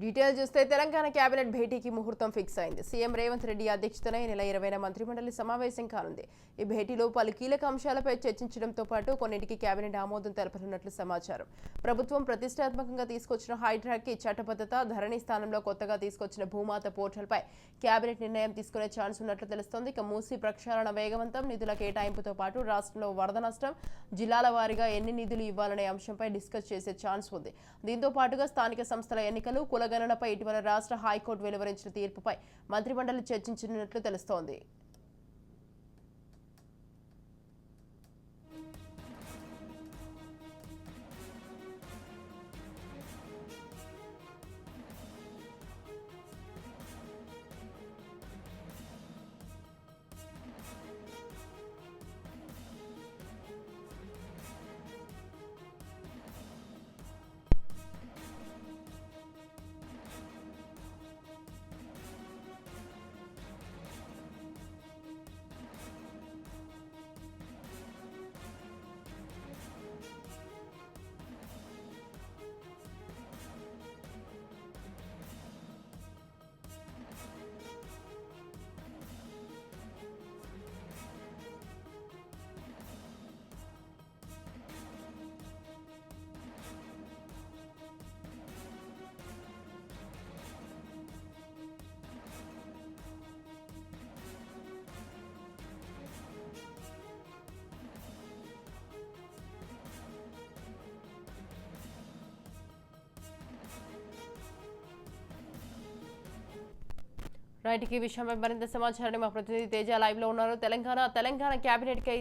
Detail చూస్తే Telangana cabinet భేటీకి ముహూర్తం fix అయింది. సీఎం రేవంత్ రెడ్డి అధ్యక్షతన ఈ నెల 20న మంత్రిమండలి సమావేశం కానుంది. ఈ భేటీలో పలు కీలక అంశాలపై చర్చించడంతో పాటు కొన్నింటికి కేబినెట్ ఆమోదం తెలపనున్నట్లు సమాచారం. ప్రభుత్వం ప్రతిష్టాత్మకంగా తీసుకొచ్చిన హైడ్రాకి చట్టబద్ధత, ధరణి స్థానంలో కొత్తగా తీసుకొచ్చిన భూమాత పోర్టల్పై కేబినెట్ నిర్ణయం తీసుకునే ఛాన్స్ ఉన్నట్లు తెలుస్తోంది. ఇక మూసీ ప్రక్షాళన వేగవంతం, నిధుల కేటాయింపుతో పాటు రాష్ట్రంలో వరద నష్టం, జిల్లాల వారీగా ఎన్ని నిధులు ఇవ్వాలనే అంశంపై డిస్కస్ చేసే ఛాన్స్ ఉంది. దీంతో పాటుగా స్థానిక సంస్థల ఎన్నికలు, కులగణనపై ఇటీవల రాష్ట్ర హైకోర్టు వెలువరించిన తీర్పుపై మంత్రిమండలి చర్చించనున్నట్లు తెలుస్తోంది. రైట్, ఈ విషయమై మరింత సమాచారాన్ని మా ప్రతినిధి తేజ లైవ్ లో ఉన్నారు. తెలంగాణ కేబినెట్ కి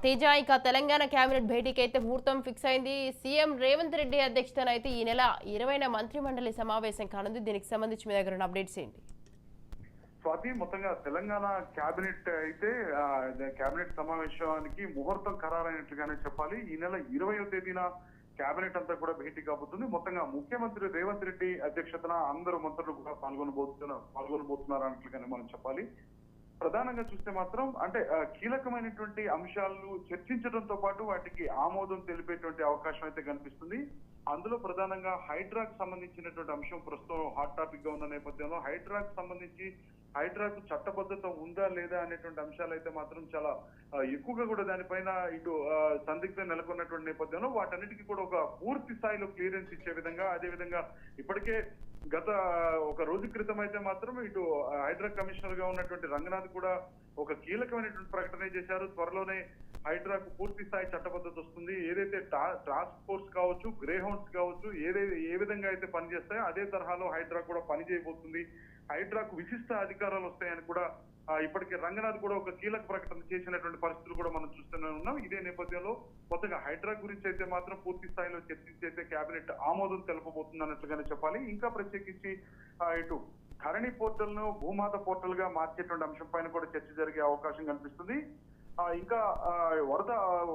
తేజ, ఇక తెలంగాణ కేబినెట్ భేటీకి అయితే ముహూర్తం ఫిక్స్ అయింది. సీఎం రేవంత్ రెడ్డి అధ్యక్షతన అయితే ఈ నెల 20న మంత్రిమండలి సమావేశం కానుంది. దీనికి సంబంధించి మీ దగ్గర అప్డేట్స్ ఏంటి? స్వాతి, మొత్తంగా తెలంగాణ కేబినెట్ అయితే కేబినెట్ సమావేశానికి ముహూర్తం ఖరారైనట్లుగానే చెప్పాలి. ఈ నెల 20వ తేదీన కేబినెట్ అంతా కూడా భేటీ కాబోతుంది. మొత్తంగా ముఖ్యమంత్రి రేవంత్ రెడ్డి అధ్యక్షతన అందరూ మంత్రులు కూడా పాల్గొనబోతున్నారు అన్నట్లుగానే మనం చెప్పాలి. ప్రధానంగా చూస్తే మాత్రం అంటే కీలకమైనటువంటి అంశాలను చర్చించడంతో పాటు వాటికి ఆమోదం తెలిపేటువంటి అవకాశం అయితే కనిపిస్తుంది. అందులో ప్రధానంగా హైడ్రాకు సంబంధించినటువంటి అంశం ప్రస్తుతం హాట్ టాపిక్ గా ఉన్న నేపథ్యంలో హైడ్రాకు చట్టబద్ధత ఉందా లేదా అనేటువంటి అంశాలు అయితే మాత్రం చాలా ఎక్కువగా కూడా దానిపైన ఇటు సందిగ్ధం నెలకొన్నటువంటి నేపథ్యంలో వాటన్నిటికీ కూడా ఒక పూర్తి స్థాయిలో క్లియరెన్స్ ఇచ్చే విధంగా, అదేవిధంగా ఇప్పటికే గత ఒక రోజు క్రితం అయితే మాత్రం ఇటు హైడ్రా కమిషనర్ గా ఉన్నటువంటి రంగనాథ్ కూడా ఒక కీలకమైనటువంటి ప్రకటన చేశారు. త్వరలోనే హైడ్రాకు పూర్తి స్థాయి చట్టబద్ధత వస్తుంది. ఏదైతే టాస్క్ ఫోర్స్ కావచ్చు, గ్రే హౌండ్స్ కావచ్చు, ఏ విధంగా అయితే పనిచేస్తాయో అదే తరహాలో హైడ్రా కూడా పనిచేయబోతుంది. హైడ్రాకు విశిష్ట అధికారాలు వస్తాయని కూడా ఇప్పటికే రంగనాథ్ కూడా ఒక కీలక ప్రకటన చేసినటువంటి పరిస్థితులు కూడా మనం చూస్తూనే ఉన్నాం. ఇదే నేపథ్యంలో కొత్తగా హైడ్రా గురించి అయితే మాత్రం పూర్తి స్థాయిలో చర్చించి అయితే కేబినెట్ ఆమోదం తెలపబోతుంది అన్నట్లుగానే చెప్పాలి. ఇంకా ప్రత్యేకించి ఇటు ధరణి పోర్టల్ ను భూమాత పోర్టల్ గా మార్చేటువంటి అంశం పైన కూడా చర్చ జరిగే అవకాశం కనిపిస్తుంది. ఇంకా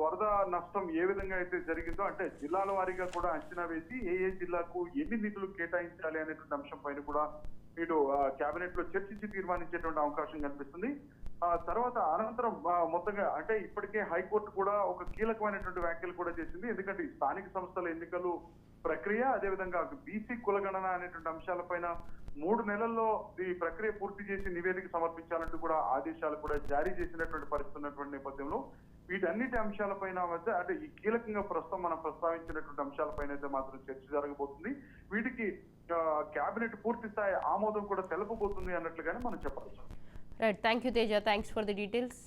వరద నష్టం ఏ విధంగా అయితే జరిగిందో అంటే జిల్లాల వారీగా కూడా అంచనా వేసి ఏ జిల్లాకు ఎన్ని నిధులు కేటాయించాలి అనేటువంటి అంశం పైన కూడా ఇటు కేబినెట్ లో చర్చించి తీర్మానించేటువంటి అవకాశం కనిపిస్తుంది. తర్వాత అనంతరం మొత్తంగా అంటే ఇప్పటికే హైకోర్టు కూడా ఒక కీలకమైనటువంటి వ్యాఖ్యలు కూడా చేసింది. ఎందుకంటే స్థానిక సంస్థల ఎన్నికలు ప్రక్రియ, అదేవిధంగా బీసీ కులగణన అనేటువంటి అంశాలపైన 3 నెలల్లో ఈ ప్రక్రియ పూర్తి చేసి నివేదిక సమర్పించాలంటూ కూడా ఆదేశాలు కూడా జారీ చేసినటువంటి పరిస్థితి ఉన్నటువంటి నేపథ్యంలో వీటన్నిటి అంశాలపైన మధ్య అంటే ఈ కీలకంగా ప్రస్తుతం మనం ప్రస్తావించినటువంటి అంశాలపైన అయితే మాత్రం చర్చ జరగబోతుంది. వీటికి కేబినెట్ పూర్తి స్థాయి ఆమోదం కూడా తెలపబోతుంది అన్నట్లుగానే మనం చెప్పవచ్చు. Right, thank you Teja, thanks for the details.